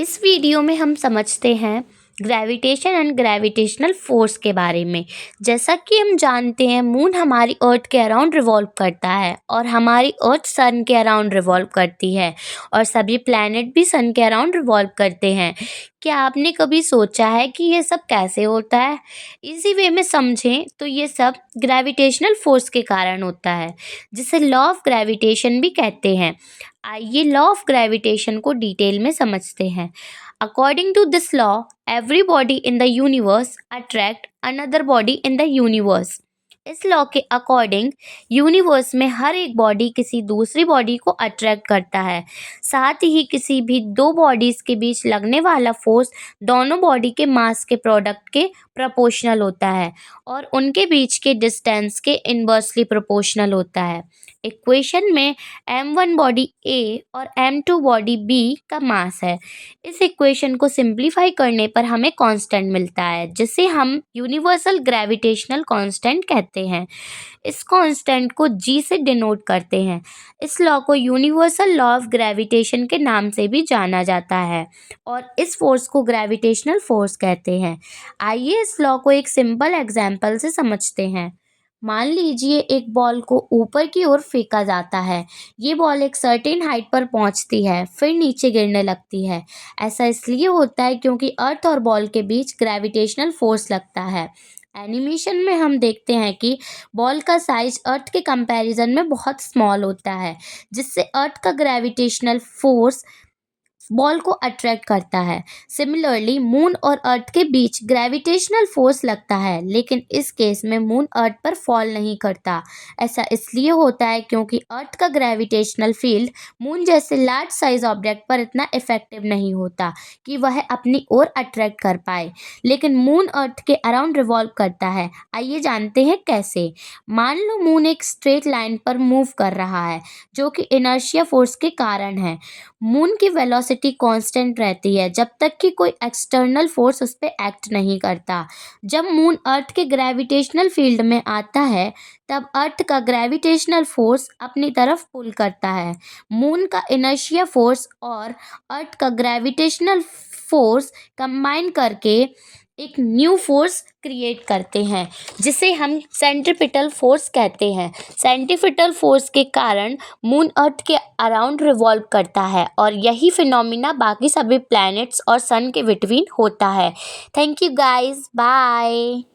इस वीडियो में हम समझते हैं ग्रेविटेशन एंड ग्रेविटेशनल फोर्स के बारे में। जैसा कि हम जानते हैं, मून हमारी अर्थ के अराउंड रिवॉल्व करता है और हमारी अर्थ सन के अराउंड रिवॉल्व करती है और सभी प्लैनेट भी सन के अराउंड रिवॉल्व करते हैं। क्या आपने कभी सोचा है कि ये सब कैसे होता है? इसी वे में समझें तो ये सब ग्रेविटेशनल फोर्स के कारण होता है, जिसे लॉ ऑफ ग्रेविटेशन भी कहते हैं। आइए लॉ ऑफ ग्रेविटेशन को डिटेल में समझते हैं। According to this law, every body in the universe attract another body in the universe. इस लॉ के अकॉर्डिंग यूनिवर्स में हर एक बॉडी किसी दूसरी बॉडी को अट्रैक्ट करता है। साथ ही किसी भी दो बॉडीज के बीच लगने वाला फोर्स दोनों बॉडी के मास के प्रोडक्ट के प्रोपोर्शनल होता है और उनके बीच के डिस्टेंस के इन्वर्सली प्रोपोर्शनल होता है। इक्वेशन में m1 बॉडी A और m2 बॉडी B का मास है। इस इक्वेशन को सिंप्लीफाई करने पर हमें कांस्टेंट मिलता है, जिसे हम यूनिवर्सल ग्रेविटेशनल कांस्टेंट कहते हैं। इस कांस्टेंट को G से डिनोट करते हैं। इस लॉ को यूनिवर्सल लॉ ऑफ ग्रेविटेशन के नाम से भी जाना जाता है और इस फोर्स को ग्रेविटेशनल फोर्स कहते हैं। आइए इस लॉ को एक सिंपल एग्जाम्पल से समझते हैं। मान लीजिए एक बॉल को ऊपर की ओर फेंका जाता है। ये बॉल एक सर्टेन हाइट पर पहुंचती है, फिर नीचे गिरने लगती है। ऐसा इसलिए होता है क्योंकि अर्थ और बॉल के बीच ग्रेविटेशनल फोर्स लगता है। एनिमेशन में हम देखते हैं कि बॉल का साइज अर्थ के कंपैरिजन में बहुत स्मॉल होता है, जिससे अर्थ का ग्रेविटेशनल फोर्स बॉल को अट्रैक्ट करता है। सिमिलरली मून और अर्थ के बीच ग्रेविटेशनल फोर्स लगता है, लेकिन इस केस में मून अर्थ पर फॉल नहीं करता। ऐसा इसलिए होता है क्योंकि अर्थ का ग्रेविटेशनल फील्ड मून जैसे लार्ज साइज ऑब्जेक्ट पर इतना इफेक्टिव नहीं होता कि वह अपनी ओर अट्रैक्ट कर पाए, लेकिन मून अर्थ के अराउंड रिवॉल्व करता है। आइए जानते हैं कैसे। मान लो मून एक स्ट्रेट लाइन पर मूव कर रहा है, जो कि इनर्शिया फोर्स के कारण है। मून की वेलोसिटी कांस्टेंट रहती है जब तक कि कोई एक्सटर्नल फोर्स उस पर एक्ट नहीं करता। जब मून अर्थ के ग्रेविटेशनल फील्ड में आता है, तब अर्थ का ग्रेविटेशनल फोर्स अपनी तरफ पुल करता है। मून का इनर्शिया फोर्स और अर्थ का ग्रेविटेशनल फोर्स कंबाइन करके एक न्यू फोर्स क्रिएट करते हैं, जिसे हम सेंट्रीपिटल फोर्स कहते हैं। सेंट्रीपिटल फोर्स के कारण मून अर्थ के अराउंड रिवॉल्व करता है और यही फिनोमिना बाकी सभी प्लैनेट्स और सन के बिटवीन होता है। Thank you guys, bye.